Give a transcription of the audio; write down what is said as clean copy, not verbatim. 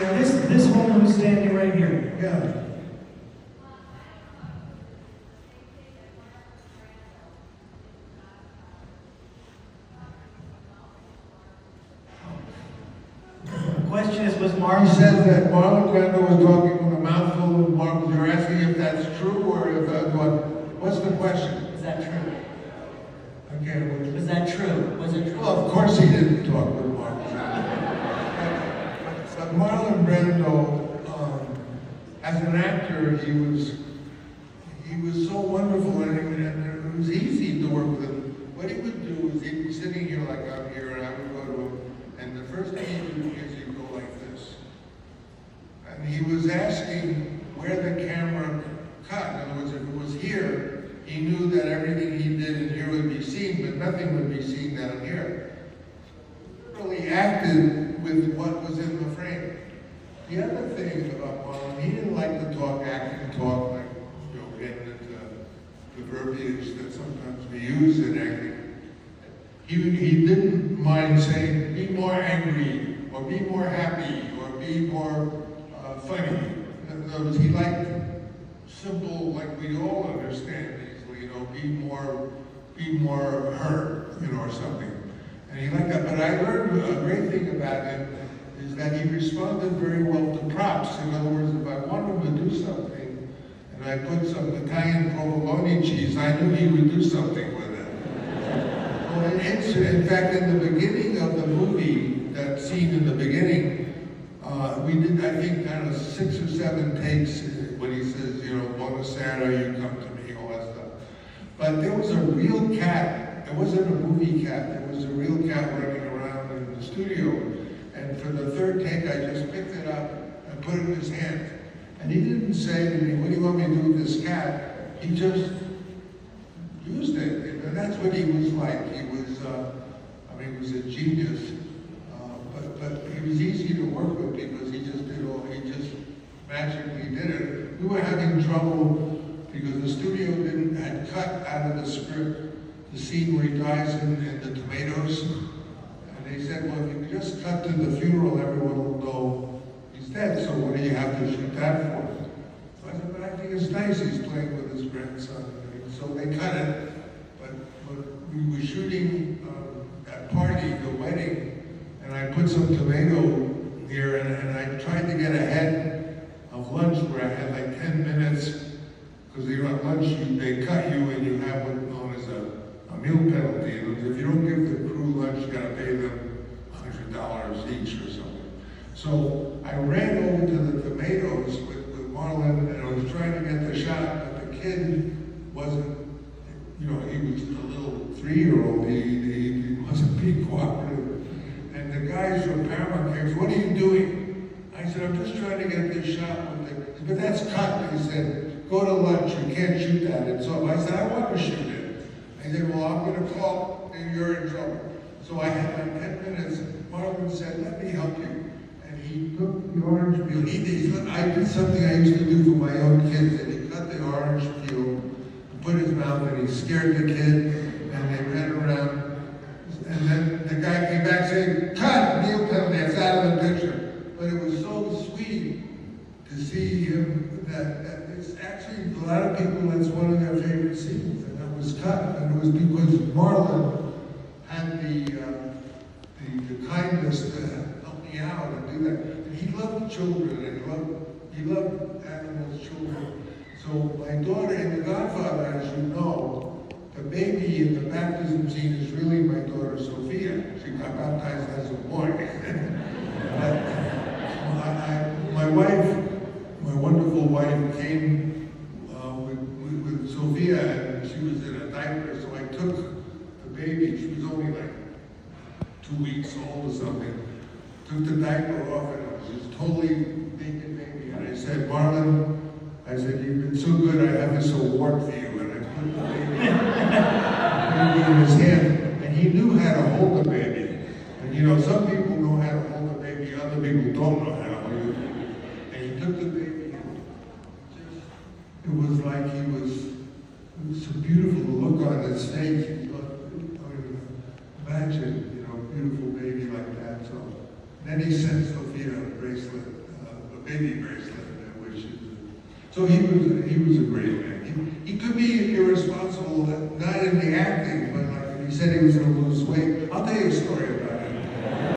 Now this woman who's standing right here. Yeah. The question is, was He Marlon... says that Marlon Brando was talking with a mouthful of marbles. You're asking if that's true or if what's the question? Is that true? Okay. Was that true? Was it true? Well, of course he didn't talk with Marlon. But Marlon Brando, as an actor, he was so wonderful, and it was easy to work with him. What he would do is he'd be sitting here like I'm here, and I would go to him, and the first thing he'd do is he'd go like this. And he was asking where the camera cut. In other words, if it was here, he knew that everything he did in here would be seen, but nothing would be seen down here. He really acted with what was in the frame. The other thing about Marlon, he didn't like to talk acting talk, like, getting into the verbiage that sometimes we use in acting. He didn't mind saying, be more angry, or be more happy, or be more funny. In other words, he liked simple, like we all understand easily, be more hurt, or something. And he liked that. But I learned a great thing about him is that he responded very well to props. In other words, if I wanted him to do something, and I put some Italian provolone cheese, I knew he would do something with it. Well, in fact, in the beginning of the movie, that scene in the beginning, we did, I think, kind of 6 or 7 takes when he says, Buonasera, you come to me, all that stuff. But there was a real cat. It wasn't a movie cat. There was a real cat running around in the studio. And for the 3rd take, I just picked it up and put it in his hand. And he didn't say to me, what do you want me to do with this cat? He just used it. And that's what he was like. He was, he was a genius. But he was easy to work with because he just magically did it. We were having trouble because the studio had cut out of the script the scene where he dies in the tomatoes. And they said, well, if you just cut to the funeral, everyone will know he's dead, so what do you have to shoot that for? So I said, but I think it's nice he's playing with his grandson. And so they cut it, but we were shooting that party, the wedding, and I put some tomato here, and I tried to get ahead of lunch where I had like 10 minutes, because at lunch they cut you and you have what's known as a meal penalty. If you don't give the crew lunch, you gotta pay them $100 each or something. So I ran over to the tomatoes with Marlon, and I was trying to get the shot, but the kid wasn't, he was a little 3-year-old, he wasn't being cooperative. And the guys from Paramount came, what are you doing? I said, I'm just trying to get this shot with but that's cut. He said, go to lunch, you can't shoot that. And so I said, I want to shoot it. I said, well, I'm going to call, and you're in trouble. So I had like 10 minutes. Marlon said, let me help you. And he took the orange peel. I did something I used to do for my own kids, and he cut the orange peel, put his mouth, and he scared the kid, and they ran around. And then the guy came back saying, cut, Neil penalty, it's out of the picture. But it was so sweet to see him that it's actually, a lot of people, that's one of their favorite scenes, and it was cut. And it was because Marlon had the kindness to help me out and do that. And he loved children, and he loved animals, children. So my daughter in The Godfather, as you know, the baby in the baptism scene is really my daughter Sophia. She got baptized as a boy. My wife, my wonderful wife, came with Sophia, and she was in a diaper, so I took the baby. She was only like 2 weeks old or something. Took the diaper off, and it was just totally naked baby. And I said, Marlon, you've been so good, I have this award for you. And I put the baby in his hand, and he knew how to hold the baby. And some people know how to hold the baby, other people don't know how to hold it. And he took the baby, and it was like it was so beautiful to look on his face. Imagine, beautiful baby like that. So then then he sent Sophia a bracelet, a baby bracelet, which is, so he was a great man. He could be irresponsible, not in the acting, but like if he said he was going to lose weight. I'll tell you a story about